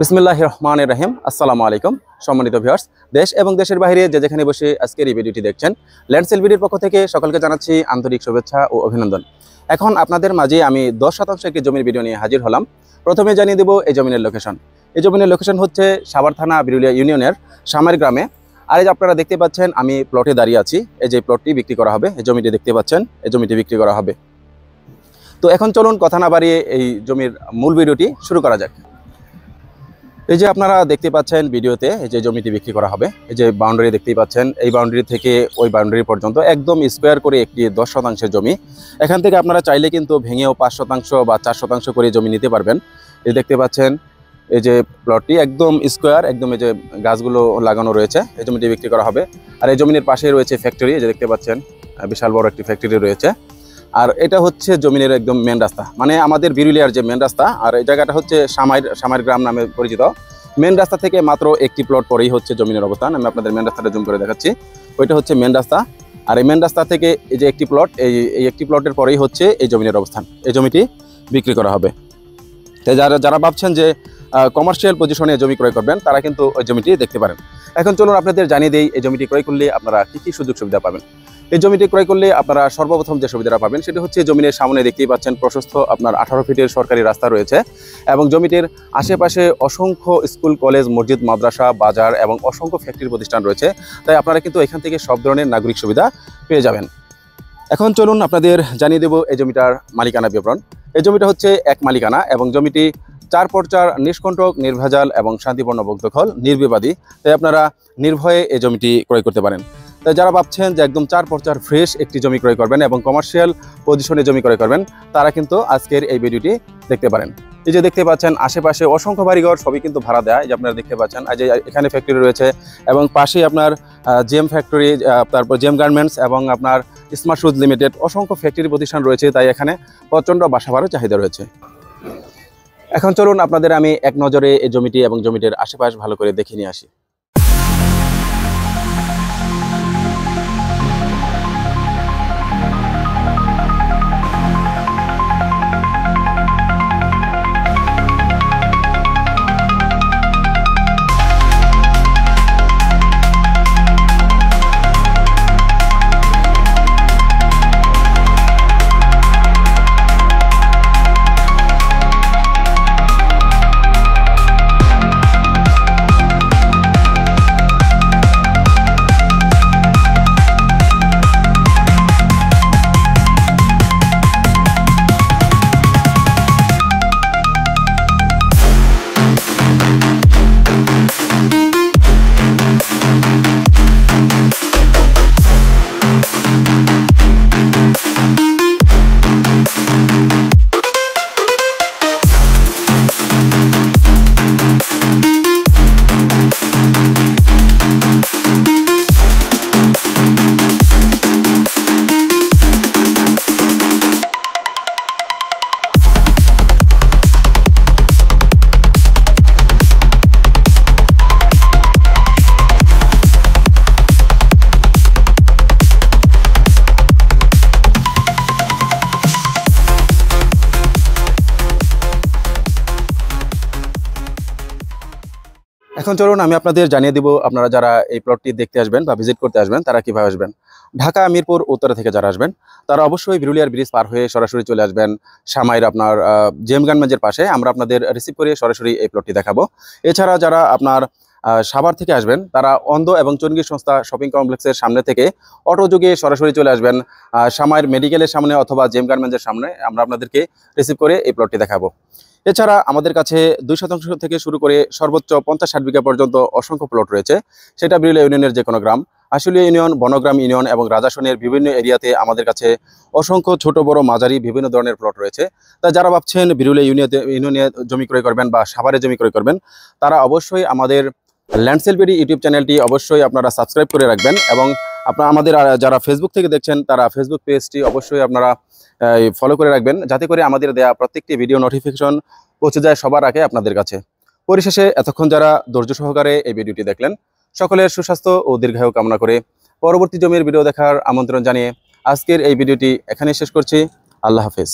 বিসমিল্লাহির রহমানির রহিম। আসসালামু আলাইকুম সম্মানিত ভিউয়ার্স, দেশ এবং দেশের বাইরে যে যেখানে বসে আজকের এই ভিডিওটি দেখছেন, ল্যান্ডসেল ভিডিওর পক্ষ থেকে সকলকে জানাচ্ছি আন্তরিক শুভেচ্ছা ও অভিনন্দন। এখন আপনাদের মাঝে আমি 10% একটি জমির ভিডিও নিয়ে হাজির হলাম। প্রথমে জানিয়ে দেব এই জমিনের লোকেশন। এই জমিনের লোকেশন হচ্ছে সাভার থানা বিরুলিয়া ইউনিয়নের সামার গ্রামে। আর এই যে আপনারা দেখতে পাচ্ছেন আমি প্লটে দাঁড়িয়ে আছি। এই যে প্লটটি বিক্রি করা হবে, এই জমিটি দেখতে পাচ্ছেন, এই জমিটি বিক্রি করা হবে। তো এখন চলুন কথা না বাড়িয়ে এই জমির মূল ভিডিওটি শুরু করা যাক। এই যে আপনারা দেখতে পাচ্ছেন ভিডিওতে, এই যে জমিটি বিক্রি করা হবে, এই যে বাউন্ডারি দেখতেই পাচ্ছেন, এই বাউন্ডারি থেকে ওই বাউন্ডারি পর্যন্ত একদম স্কোয়ার করে একটি 10% জমি। এখান থেকে আপনারা চাইলে কিন্তু ভেঙেও 5% বা 4% করে জমি নিতে পারবেন। এই দেখতে পাচ্ছেন এই যে প্লটটি একদম স্কোয়ার, একদম এই যে গাছগুলো লাগানো রয়েছে, এই জমিটি বিক্রি করা হবে। আর এই জমির পাশেই রয়েছে ফ্যাক্টরি, এই যে দেখতে পাচ্ছেন বিশাল বড় একটি ফ্যাক্টরি রয়েছে। আর এটা হচ্ছে জমিনের একদম মেন রাস্তা, মানে আমাদের বিরুলিয়ার যে মেন রাস্তা। আর এই জায়গাটা হচ্ছে সামাইর গ্রাম নামে পরিচিত। মেন রাস্তা থেকে মাত্র একটি প্লট পরেই হচ্ছে জমিনের অবস্থান। আমি আপনাদের মেন রাস্তাটা জুম করে দেখাচ্ছি। ওইটা হচ্ছে মেন রাস্তা। আর এই মেন রাস্তা থেকে এই যে একটি প্লট, এই একটি প্লটের পরেই হচ্ছে এই জমিনের অবস্থান। এই জমিটি বিক্রি করা হবে। তাই যারা ভাবছেন যে কমার্শিয়াল পজিশনে জমি ক্রয় করবেন, তারা কিন্তু ওই জমিটি দেখতে পারেন। এখন চলুন আপনাদের জানিয়ে দিই এই জমিটি ক্রয় করলে আপনারা কী সুযোগ সুবিধা পাবেন। এই জমিটি ক্রয় করলে আপনারা সর্বপ্রথম যে সুবিধাটা পাবেন সেটি হচ্ছে জমির সামনে দেখতেই পাচ্ছেন প্রশস্ত আপনার 18 ফিটের সরকারি রাস্তা রয়েছে এবং জমিটির আশেপাশে অসংখ্য স্কুল, কলেজ, মসজিদ, মাদ্রাসা, বাজার এবং অসংখ্য ফ্যাক্টরি প্রতিষ্ঠান রয়েছে। তাই আপনারা কিন্তু এখান থেকে সব ধরনের নাগরিক সুবিধা পেয়ে যাবেন। এখন চলুন আপনাদের জানিয়ে দেব এই জমিটার মালিকানা বিবরণ। এই জমিটা হচ্ছে এক মালিকানা এবং জমিটি 4x4 নিষ্কণ্টক, নির্ভেজাল এবং শান্তিপূর্ণ বকদখল, নির্বিবাদী। তাই আপনারা নির্ভয়ে এই জমিটি ক্রয় করতে পারেন। তাই যারা ভাবছেন যে একদম 4x4 ফ্রেশ একটি জমি ক্রয় করবেন এবং কমার্শিয়াল পজিশনে জমি ক্রয় করবেন, তারা কিন্তু আজকের এই ভিডিওটি দেখতে পারেন। এই যে দেখতে পাচ্ছেন আশেপাশে অসংখ্য বাড়িঘর, সবই কিন্তু ভাড়া দেয়। যে আপনারা দেখতে পাচ্ছেন যে এখানে ফ্যাক্টরি রয়েছে এবং পাশেই আপনার জেম ফ্যাক্টরি, তারপর জেম গার্মেন্টস এবং আপনার স্মার্ট শুজ লিমিটেড, অসংখ্য ফ্যাক্টরি প্রতিষ্ঠান রয়েছে। তাই এখানে প্রচণ্ড বাসা ভাড়ার চাহিদা রয়েছে। এখন চলুন আপনাদের আমি এক নজরে এই জমিটি এবং জমিটির আশেপাশ ভালো করে দেখে নিয়ে আসি। এখন চলুন আমি আপনাদের জানিয়ে দিব আপনারা যারা এই প্লটটি দেখতে আসবেন বা ভিজিট করতে আসবেন, তারা কীভাবে আসবেন। ঢাকা মিরপুর উত্তরা থেকে যারা আসবেন, তারা অবশ্যই বিরুলিয়ার ব্রিজ পার হয়ে সরাসরি চলে আসবেন সামাইর আপনার জেম গার্মেন্টসের পাশে। আমরা আপনাদের রিসিভ করে সরাসরি এই প্লটটি দেখাবো। এছাড়া যারা আপনার সাভার থেকে আসবেন, তারা অন্ধ এবং চঙ্গী সংস্থা শপিং কমপ্লেক্সের সামনে থেকে অটো যোগে সরাসরি চলে আসবেন সামাইর মেডিকেলের সামনে অথবা জেম গার্মেন্টসের সামনে। আমরা আপনাদেরকে রিসিভ করে এই প্লটটি দেখাবো। এছাড়া আমাদের কাছে 2% থেকে শুরু করে সর্বোচ্চ 50-60 বিঘা পর্যন্ত অসংখ্য প্লট রয়েছে। সেটা বিরুলিয়া ইউনিয়নের যে কোনো গ্রাম, আশুলিয়া ইউনিয়ন, বনগ্রাম ইউনিয়ন এবং রাজাসনের বিভিন্ন এরিয়াতে আমাদের কাছে অসংখ্য ছোট বড় মাঝারি বিভিন্ন ধরনের প্লট রয়েছে। তাই যারা ভাবছেন বিরুলিয়া ইউনিয়নে জমি ক্রয় করবেন বা সাভারে জমি ক্রয় করবেন, তারা অবশ্যই আমাদের ল্যান্ডসেল ভিডি ইউটিউব চ্যানেলটি অবশ্যই আপনারা সাবস্ক্রাইব করে রাখবেন এবং আমাদের যারা ফেসবুক থেকে দেখছেন, তারা ফেসবুক পেজটি অবশ্যই আপনারা ফলো করে রাখবেন, যাতে করে আমাদের দেয়া প্রত্যেকটি ভিডিও নোটিফিকেশন পৌঁছে যায় সবার আগে আপনাদের কাছে। পরিশেষে এতক্ষণ যারা ধৈর্য সহকারে এই ভিডিওটি দেখলেন, সকলের সুস্বাস্থ্য ও দীর্ঘায়ু কামনা করে পরবর্তী জমির ভিডিও দেখার আমন্ত্রণ জানিয়ে আজকের এই ভিডিওটি এখানেই শেষ করছি। আল্লাহ হাফেজ।